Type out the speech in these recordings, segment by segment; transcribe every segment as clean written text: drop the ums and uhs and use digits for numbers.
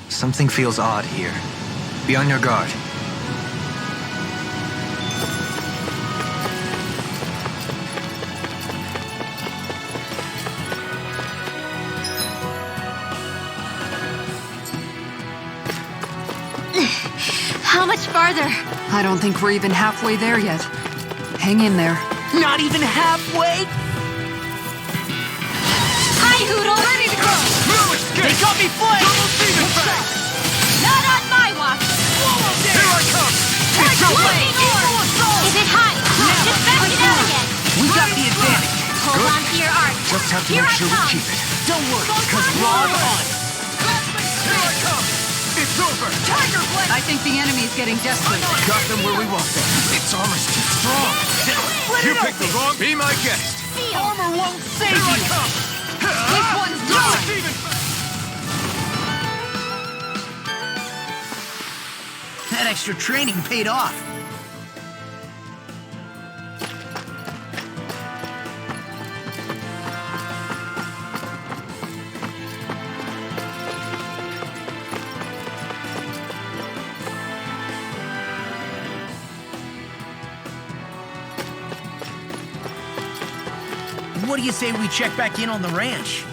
Something feels odd here. Be on your guard. How much farther? I don't think we're even halfway there yet. Hang in there. Not even halfway? Hi, Hoodle! Ready to go! No escape! They got me flanked! Double demon back! Not on my watch! Here I come! It's over! Equal assault! Is it hot? Just back it out again! We got the advantage! Hold on to your arc. Just have to Here make I sure we come. keep it. Don't worry, because we're on. Here I come! It's over! Tiger Blade! I think the enemy's getting desperate. Got them where we want them. Its armor's too strong. You picked the wrong... Be my guest! Armor won't save you! Here I come! This one's mine! That extra training paid off. What do you say we check back in on the ranch?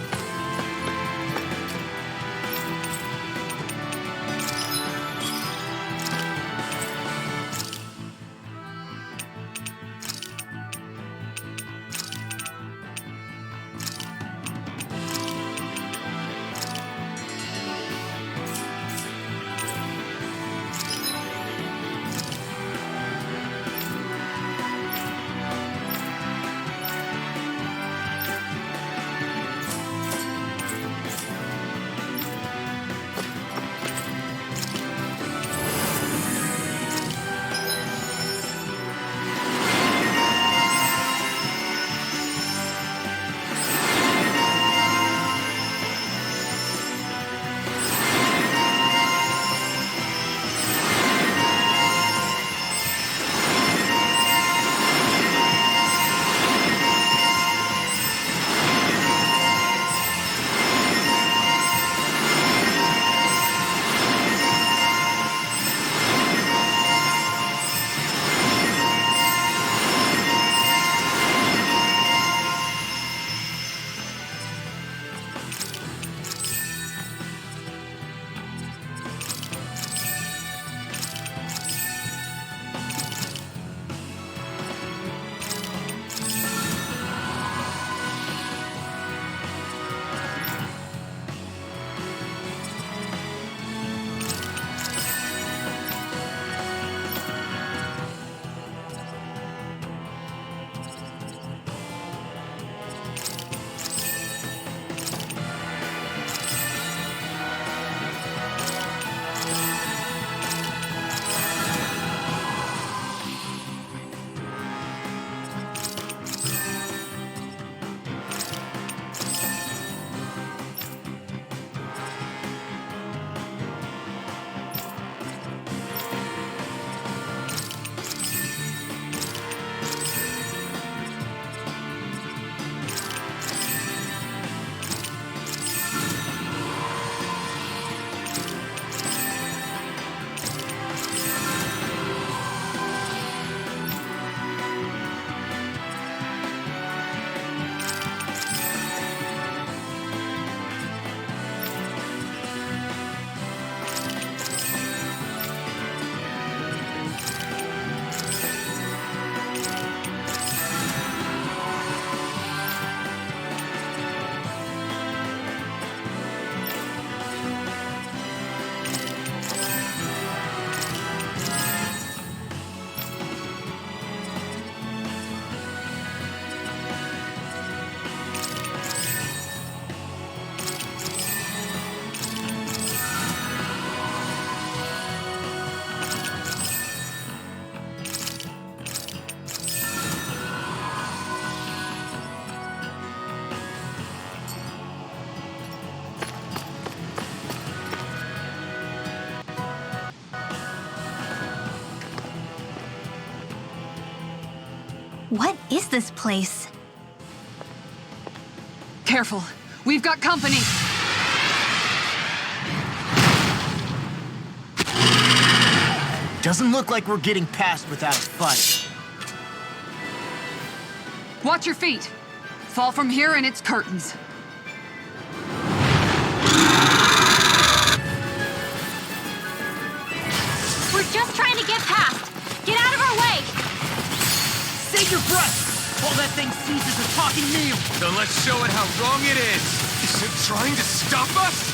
What is this place? Careful. We've got company. Doesn't look like we're getting past without a fight. Watch your feet. Fall from here and it's curtains. We're just trying to get past. Get out of our way! Save your breath while that thing seizes a talking meal. Then let's show it how wrong it is. Is it trying to stop us?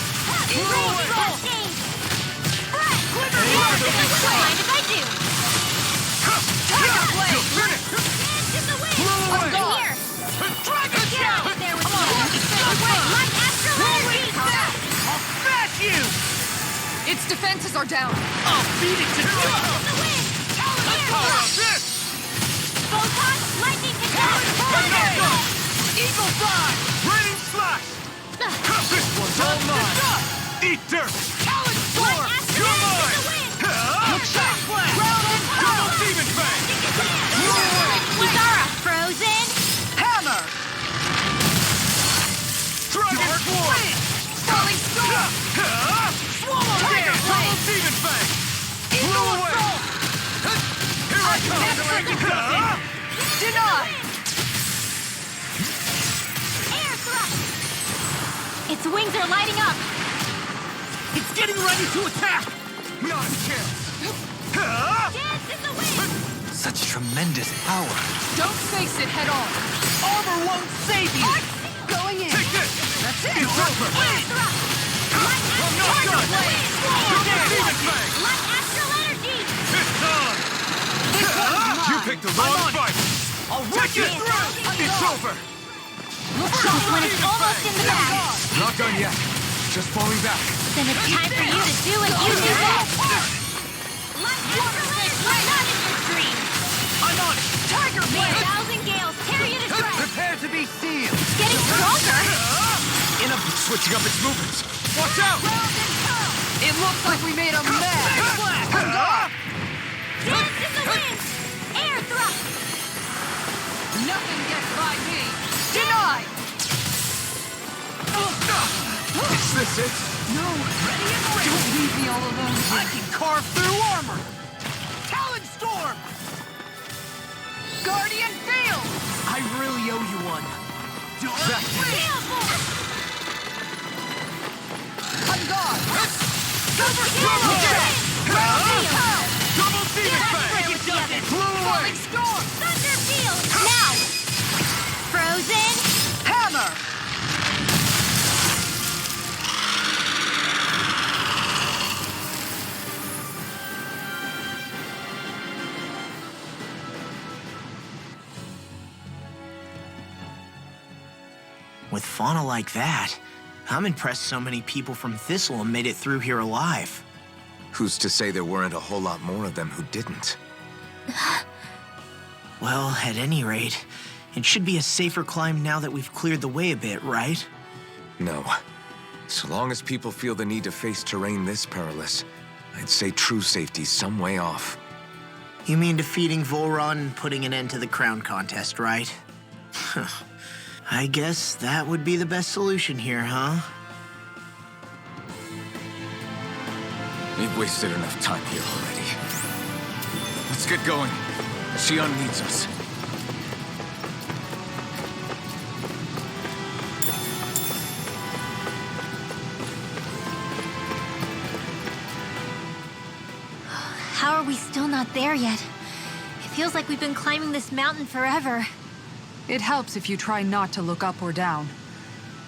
Mind if I do? Tiger Blade! You'll turn it! Dance in the wind! away! In here! Dragon Get out there with me! Light Astral Energy! I'll smash you! Its defenses are down. I'll beat it to death! In the wind! Power of this! Photon, lightning attack! Eagle Fly! Raining slash! This one's all mine! Eat dirt! Talon Storm! You're mine! Shock Blast! Double Demon Fang! Zara, frozen! Hammer! Dragon Swarm! Falling Storm! Swallow Tiger Dare! Double Demon Fang! Eagle away! Assault! Here I come! Denied! Air thrust! Its wings are lighting up! It's getting ready to attack! Not a chance! Dance in the wind! Such tremendous power! Don't face it head on. Armor won't save you! Going in. Take this! That's it! It's over! Air thrust! Light I'm not done! Double Demon Fang! Light Astral Energy! It's on! This one's mine. You picked the wrong fight! I'll Take rip you it! through! It's over! This one is almost in the bag! Not done yet. Just falling back. Then it's time for you to do what you do best! Light Astral Energy! Not in your dream! I'm on it! Tiger May a Blade! thousand gales tear you to shreds! Prepare to be sealed! It's getting stronger! Switching up its movements. Watch out! It looks like we made a mess. Dance in the wind! Air thrust! Nothing gets by me. Denied. Is this it? No. Ready and ready. Don't leave me all alone. I can carve through armor! Talon Storm! Guardian Field. I really owe you one. Back to it. On guard. Silver Swallow Dare! Double Demon Fang! Break it does it! Blew away! Storm. Thunder Field! Now! Frozen! Hammer. With fauna like that, I'm impressed so many people from Thistle made it through here alive. Who's to say there weren't a whole lot more of them who didn't? Well, at any rate, it should be a safer climb now that we've cleared the way a bit, right? No. So long as people feel the need to face terrain this perilous, I'd say true safety's some way off. You mean defeating Volron and putting an end to the crown contest, right? I guess that would be the best solution here, huh? We've wasted enough time here already. Let's get going. Xion needs us. How are we still not there yet? It feels like we've been climbing this mountain forever. It helps if you try not to look up or down.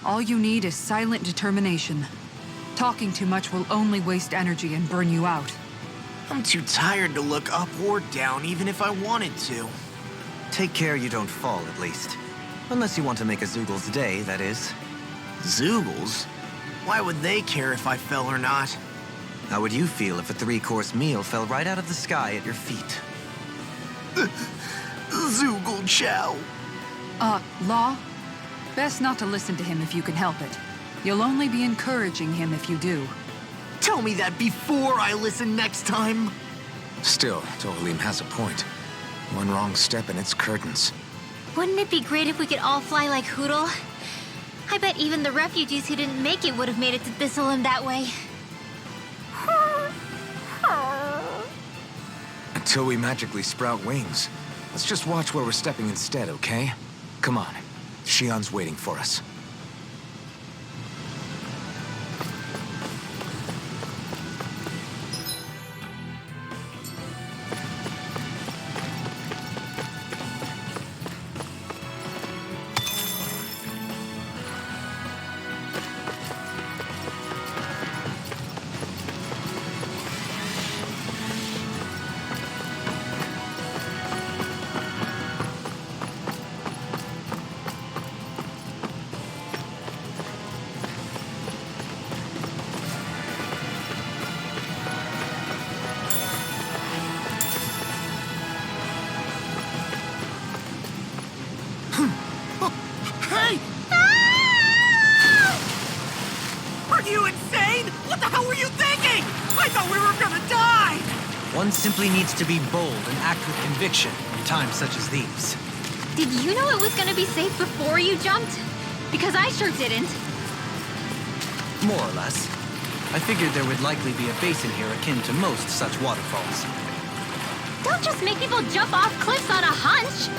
All you need is silent determination. Talking too much will only waste energy and burn you out. I'm too tired to look up or down, even if I wanted to. Take care you don't fall, at least. Unless you want to make a Zoogel's day, that is. Zoogles? Why would they care if I fell or not? How would you feel if a 3-course meal fell right out of the sky at your feet? Zoogle Chow. Law? Best not to listen to him if you can help it. You'll only be encouraging him if you do. Tell me that before I listen next time. Still, Dohalim has a point. One wrong step and it's curtains. Wouldn't it be great if we could all fly like Hootle? I bet even the refugees who didn't make it would have made it to Thistleum that way. Until we magically sprout wings. Let's just watch where we're stepping instead, okay? Come on. Shion's waiting for us. Hey! Are you insane? What the hell were you thinking? I thought we were gonna die! One simply needs to be bold and act with conviction in times such as these. Did you know it was gonna be safe before you jumped? Because I sure didn't. More or less. I figured there would likely be a basin here akin to most such waterfalls. Don't just make people jump off cliffs on a hunch.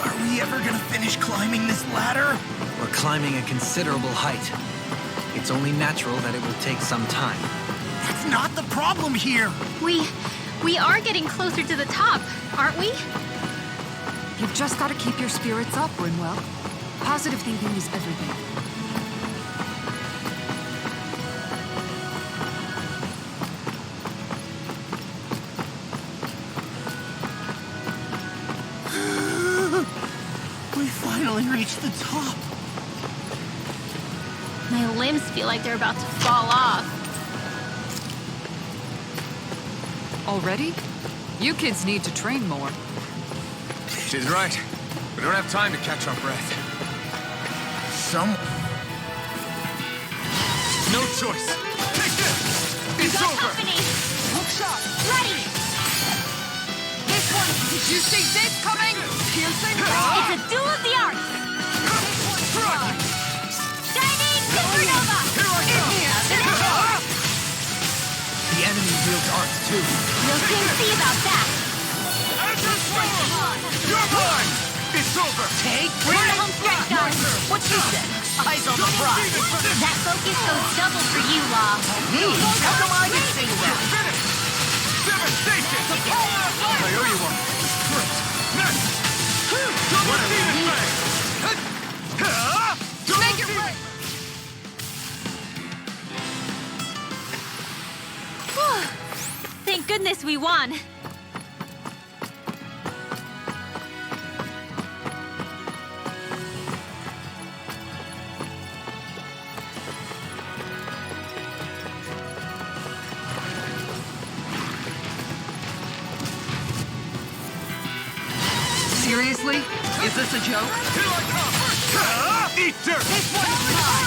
Are we ever gonna finish climbing this ladder? We're climbing a considerable height. It's only natural that it will take some time. That's not the problem here! We are getting closer to the top, aren't we? You've just got to keep your spirits up, Rinwell. Positive thinking is everything. We finally reached the top. My limbs feel like they're about to fall off. Already? You kids need to train more. She's right. We don't have time to catch our breath. No choice. Take this! It's Got over! company! Hook shot! Ready! This one! Did you see this coming? Piercing? It's a duel of the arts! Shining Supernova! Here I come! The enemy wields arts too. We'll soon see about that. You're mine! It's over! Take We're the home stretch, guys. What she said? Eyes on the prize. That focus goes double for you, Law. Me? How come I didn't say that? Finished! Devastation! I owe you one. Great. Next! Double demon fang! Make it right! Thank goodness we won. Seriously? Is this a joke? Here I come! Eat dirt!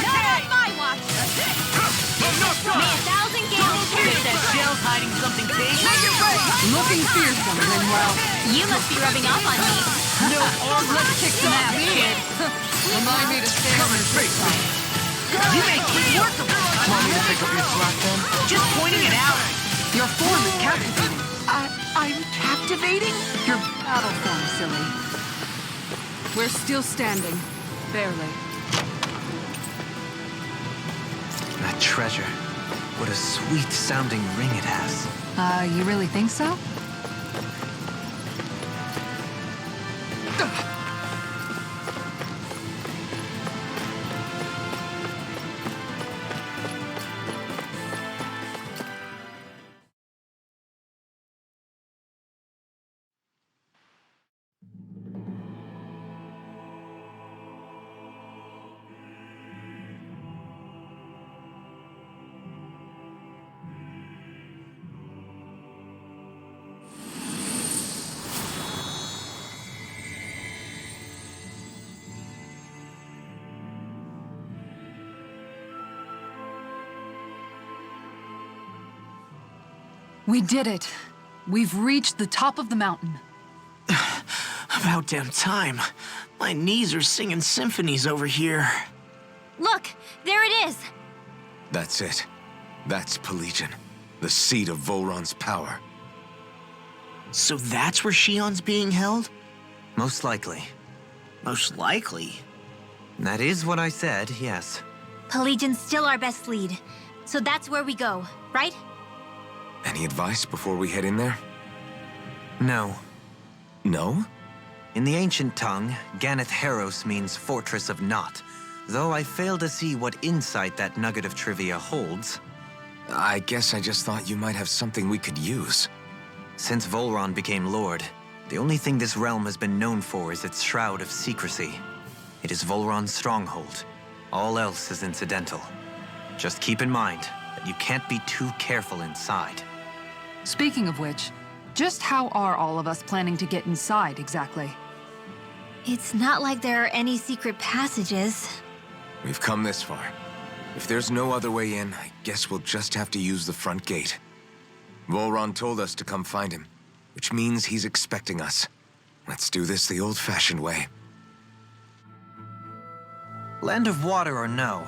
Not on my watch. May 1,000 gales carry this. Jail's hiding something big. Looking fearsome, Rinwell. You must be rubbing off on me. No arm. Let's kick some ass, kid. Remind me to stay on your face. You make it workable. Want me to pick up your slack then? Just pointing it out. Your form is captivating. I'm captivating? Your battle form, silly. We're still standing. Barely. That treasure. What a sweet-sounding ring it has. You really think so? We did it. We've reached the top of the mountain. About damn time. My knees are singing symphonies over here. Look, there it is. That's it. That's Pelegion, the seat of Volron's power. So that's where Shion's being held? Most likely. Most likely. That is what I said, yes. Pelegion's still our best lead. So that's where we go, right? Any advice before we head in there? No. No? In the ancient tongue, Ganeth Heros means Fortress of Naught, though I fail to see what insight that nugget of trivia holds. I guess I just thought you might have something we could use. Since Volron became Lord, the only thing this realm has been known for is its shroud of secrecy. It is Volron's stronghold. All else is incidental. Just keep in mind that you can't be too careful inside. Speaking of which, just how are all of us planning to get inside exactly? It's not like there are any secret passages. We've come this far. If there's no other way in, I guess we'll just have to use the front gate. Volron told us to come find him, which means he's expecting us. Let's do this the old-fashioned way. Land of Water or no,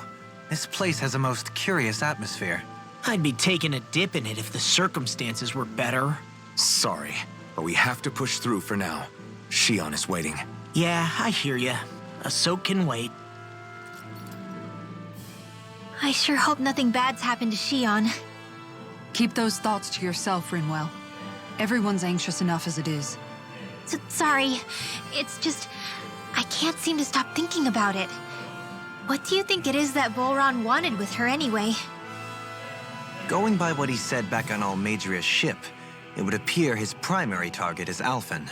this place has a most curious atmosphere. I'd be taking a dip in it if the circumstances were better. Sorry, but we have to push through for now. Shion is waiting. Yeah, I hear ya. A soak can wait. I sure hope nothing bad's happened to Shion. Keep those thoughts to yourself, Rinwell. Everyone's anxious enough as it is. Sorry. It's just... I can't seem to stop thinking about it. What do you think it is that Volron wanted with her anyway? Going by what he said back on Almadria's ship, it would appear his primary target is Alphen.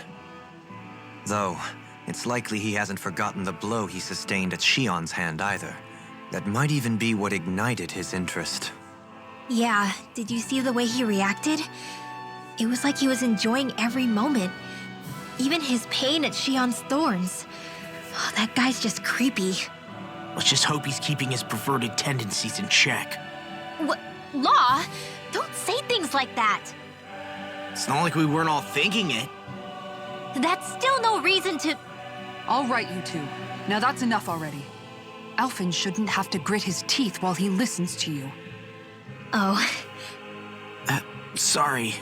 Though, it's likely he hasn't forgotten the blow he sustained at Shion's hand either. That might even be what ignited his interest. Yeah, did you see the way he reacted? It was like he was enjoying every moment. Even his pain at Shion's thorns. Oh, that guy's just creepy. Let's just hope he's keeping his perverted tendencies in check. What? Law? Don't say things like that. It's not like we weren't all thinking it. That's still no reason to... All right, you two. Now that's enough already. Alphen shouldn't have to grit his teeth while he listens to you. Oh. Sorry.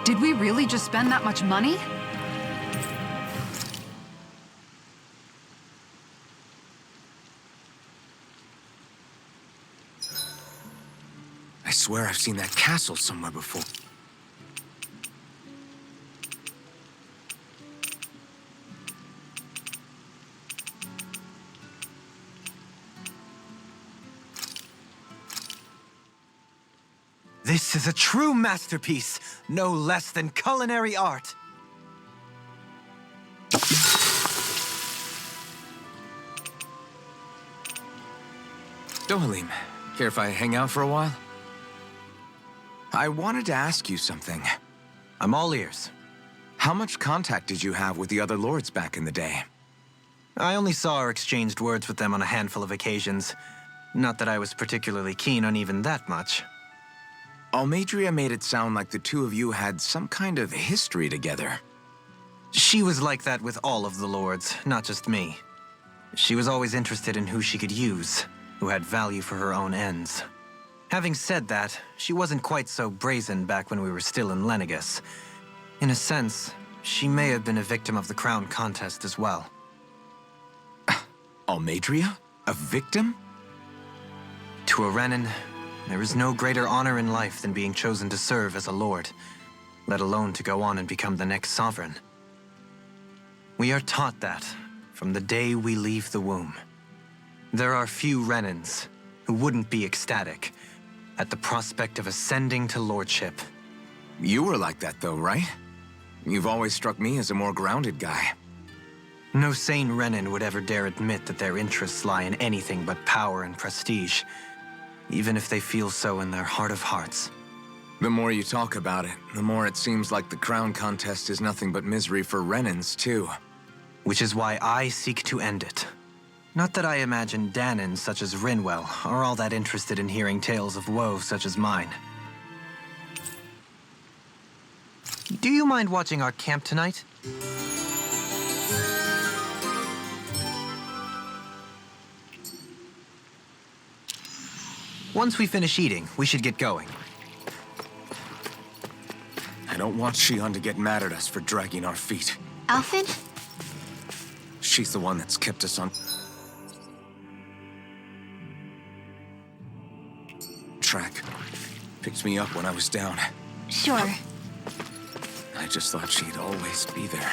Did we really just spend that much money? I swear I've seen that castle somewhere before. This is a true masterpiece, no less than culinary art. Dohalim, care if I hang out for a while? I wanted to ask you something. I'm all ears. How much contact did you have with the other lords back in the day? I only saw or exchanged words with them on a handful of occasions. Not that I was particularly keen on even that much. Almeidrea made it sound like the two of you had some kind of history together. She was like that with all of the lords, not just me. She was always interested in who she could use, who had value for her own ends. Having said that, she wasn't quite so brazen back when we were still in Lenegus. In a sense, she may have been a victim of the crown contest as well. Almeidrea? A victim? To a Renan, there is no greater honor in life than being chosen to serve as a lord, let alone to go on and become the next sovereign. We are taught that from the day we leave the womb. There are few Renans who wouldn't be ecstatic at the prospect of ascending to lordship. You were like that though, right? You've always struck me as a more grounded guy. No sane Renan would ever dare admit that their interests lie in anything but power and prestige, even if they feel so in their heart of hearts. The more you talk about it, the more it seems like the crown contest is nothing but misery for Renans, too. Which is why I seek to end it. Not that I imagine Danans such as Rinwell are all that interested in hearing tales of woe such as mine. Do you mind watching our camp tonight? Once we finish eating, we should get going. I don't want Shion to get mad at us for dragging our feet. Alphen? She's the one that's kept us on track. Picked me up when I was down. Sure. I just thought she'd always be there.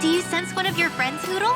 Do you sense one of your friends, Noodle?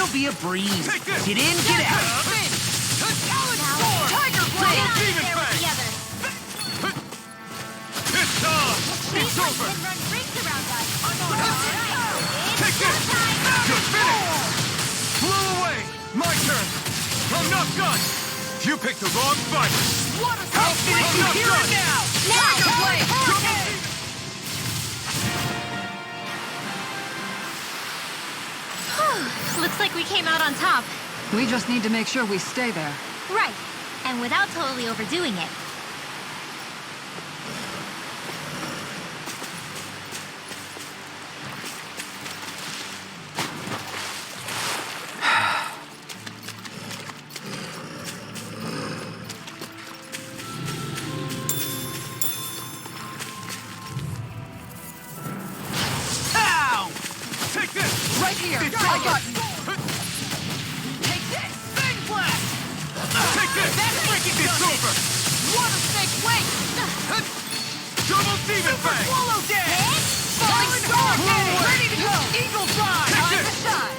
It'll be a breeze. Take this. Get in, get out. Spin. Challenge Now, Storm! Tiger Get Blade! out of Demon there with Fang. the others. It's on. These It's ones over. can run rings around us. Take this. You're finished. Blew away. My turn. I'm not done. You picked the wrong fight. What a finish! I'm You not hear done. it now! Now. Tiger Blade! Double Looks like we came out on top. We just need to make sure we stay there. Right. And without totally overdoing it. Ow! Take this. Right here! It's I over. got you! Take this! Big blast! Take this. That freaking It's does it! over. Water snake wait! Double demon Super fang. swallow dash! Falling star cannon! Ready to go! Eagle fly! Take Time this. to shine!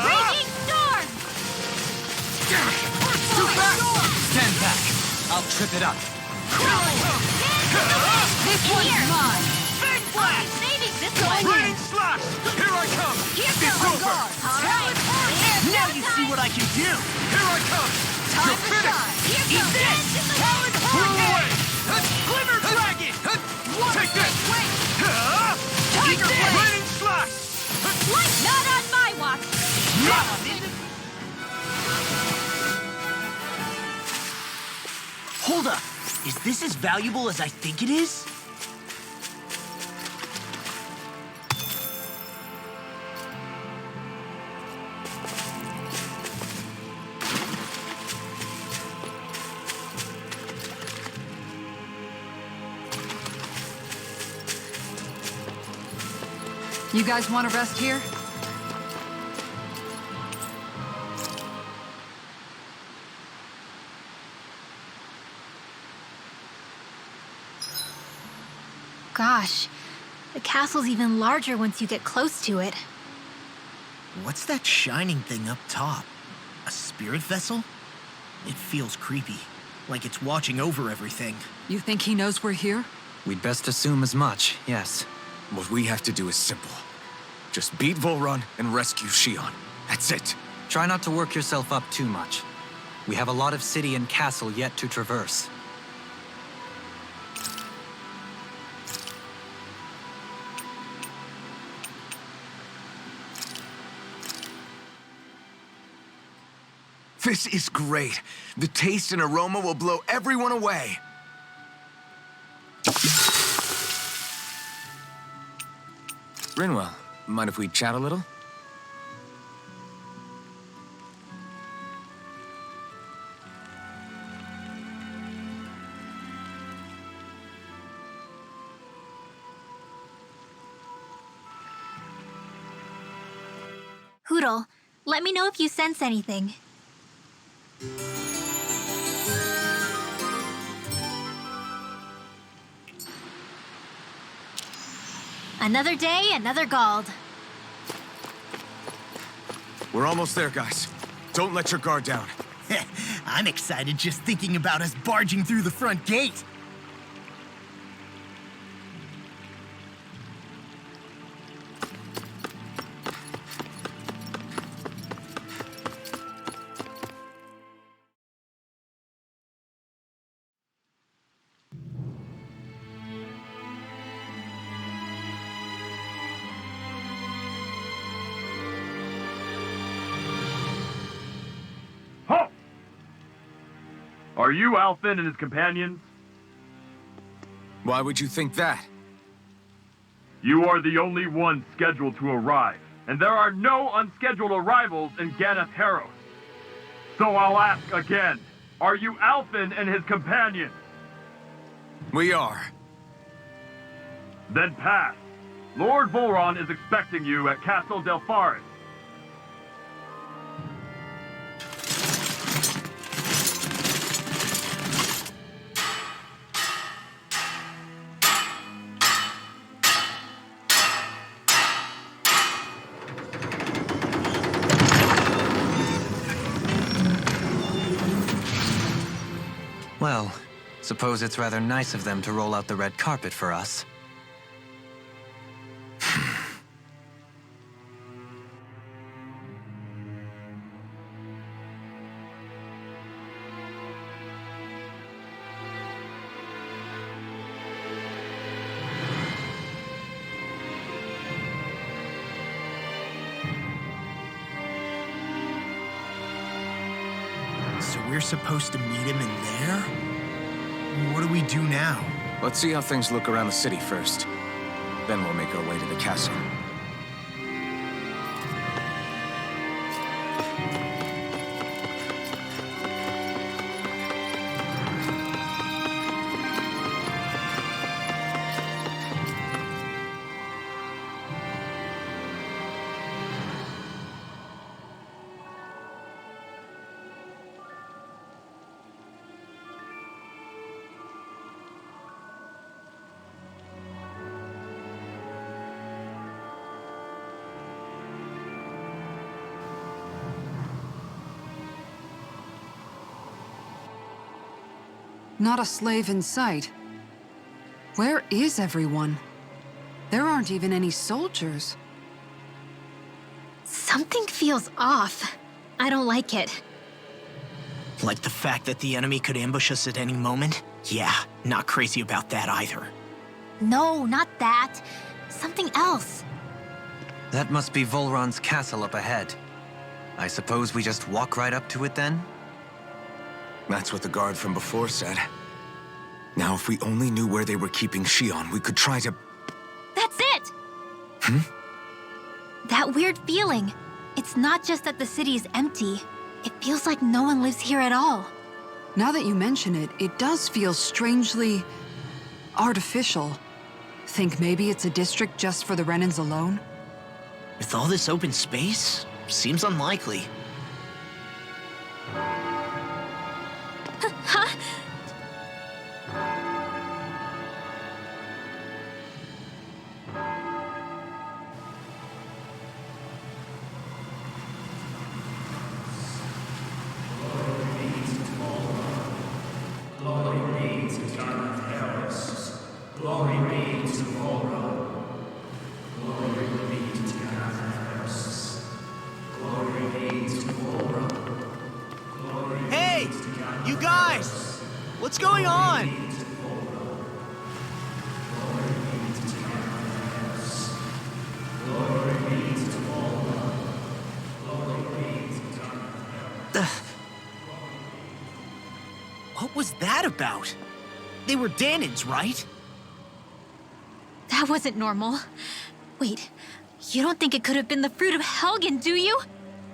Raging storm! Too fast. Stand back. I'll trip it up. This one's mine! Big blast! Saving this one. Raining slash. Here I come. Here's It's your over. guard! All right. Now you see what I can do! Here I come. Time You're to finished. shine! Here Eat goes this! Dance in the Talon Blew away. Hurricane! Glimmer Dragon! Water Take this. snake wait! Ah. Tiger Blade! Raining slash. Light not on my watch. Not on it! Hold up! Is this as valuable as I think it is? You guys want to rest here? Gosh, the castle's even larger once you get close to it. What's that shining thing up top? A spirit vessel? It feels creepy, like it's watching over everything. You think he knows we're here? We'd best assume as much, yes. What we have to do is simple. Just beat Volron and rescue Shion. That's it. Try not to work yourself up too much. We have a lot of city and castle yet to traverse. This is great. The taste and aroma will blow everyone away. Rinwell, mind if we chat a little? Hootle, let me know if you sense anything. Another day, another Gald. We're almost there, guys. Don't let your guard down. I'm excited just thinking about us barging through the front gate. Halt! Are you Alfin and his companions? Why would you think that? You are the only ones scheduled to arrive, and there are no unscheduled arrivals in Ganeth Haros. So I'll ask again, are you Alfin and his companions? We are. Then pass. Lord Volron is expecting you at Castle Delpharis. Well, suppose it's rather nice of them to roll out the red carpet for us. So we're supposed to meet him in there? What do we do now? Let's see how things look around the city first. Then we'll make our way to the castle. Not a slave in sight. Where is everyone? There aren't even any soldiers. Something feels off. I don't like it. Like the fact that the enemy could ambush us at any moment? Yeah, not crazy about that either. No, not that. Something else. That must be Volron's castle up ahead. I suppose we just walk right up to it then? That's what the guard from before said. Now, if we only knew where they were keeping Shion, we could try to... That's it! That weird feeling. It's not just that the city is empty. It feels like no one lives here at all. Now that you mention it, it does feel strangely... artificial. Think maybe it's a district just for the Renans alone? With all this open space? Seems unlikely. Huh? Hey! You guys! What's going on? What was that about? They were Dahnans, right? That wasn't normal. Wait, you don't think it could have been the fruit of Helgen, do you?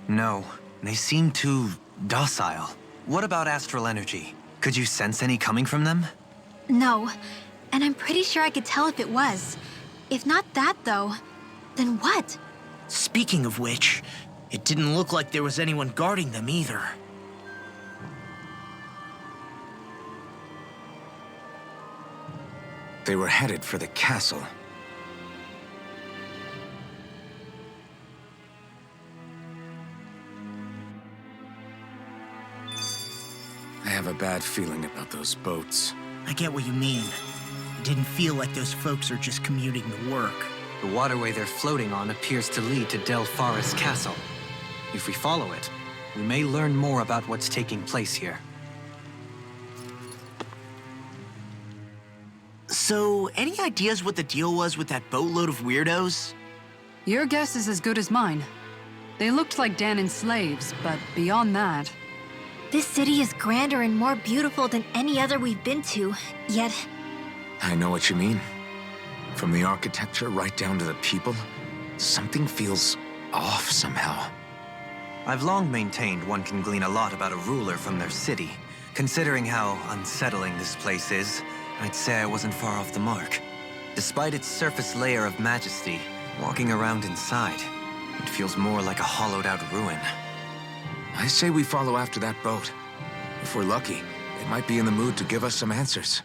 No, they seem too docile. What about astral energy? Could you sense any coming from them? No, and I'm pretty sure I could tell if it was. If not that, though, then what? Speaking of which, it didn't look like there was anyone guarding them either. They were headed for the castle. I have a bad feeling about those boats. I get what you mean. It didn't feel like those folks are just commuting to work. The waterway they're floating on appears to lead to Del Forest Castle. If we follow it, we may learn more about what's taking place here. So, any ideas what the deal was with that boatload of weirdos? Your guess is as good as mine. They looked like Dahnan slaves, but beyond that... This city is grander and more beautiful than any other we've been to, yet... I know what you mean. From the architecture right down to the people, something feels off somehow. I've long maintained one can glean a lot about a ruler from their city. Considering how unsettling this place is, I'd say I wasn't far off the mark. Despite its surface layer of majesty, walking around inside, it feels more like a hollowed-out ruin. I say we follow after that boat. If we're lucky, it might be in the mood to give us some answers.